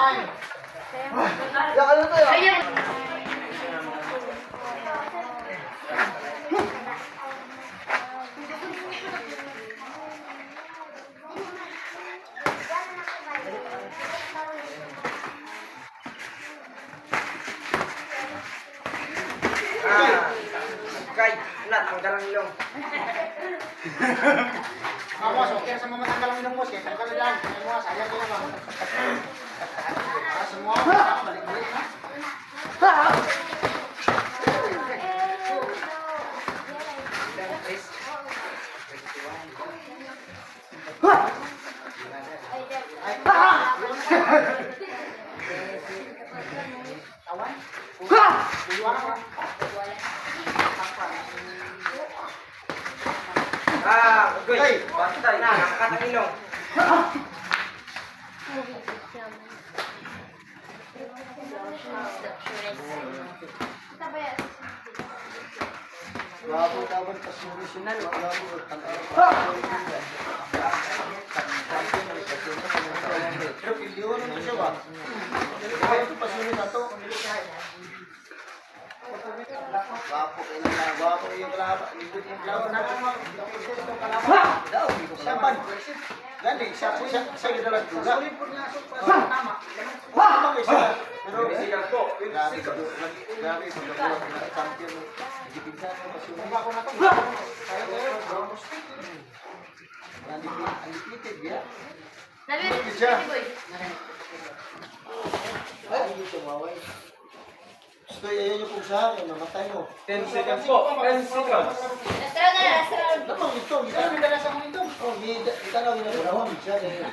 Ya, ano to ya? Kay, nat, tanggalan ilong. Bos, okay sama matanggal ang minum bos, ya. Tanggal lang. Semua sayang ya, Bang. Semua balik-balik ha. Kawan. Guys, bantay na, angkat ang ilong. Bago dapat pasolusyonan, bago pero pilyon mo siya ba? Ito pasunod na to. Bapo kayo na, bapo yung kalaba. Libot yung kalaba na. Saban. Gani, siya yung dalas duga. Tama. Tama kayo siya. Pero, grabe, pagkakulat na champion. Nagipinsan mo pasunod. Ako na to. Kaya kayo, bronze. Undefeated, ya. Undefeated siya. Ay, hindi tumaway. Gusto ayaw niyo kung sa akin, namatay mo. 10 seconds po, 10 seconds. Ito, ito. Ito, ito. Ito, ito. Ito, ito. Ito, ito. Ito, ito.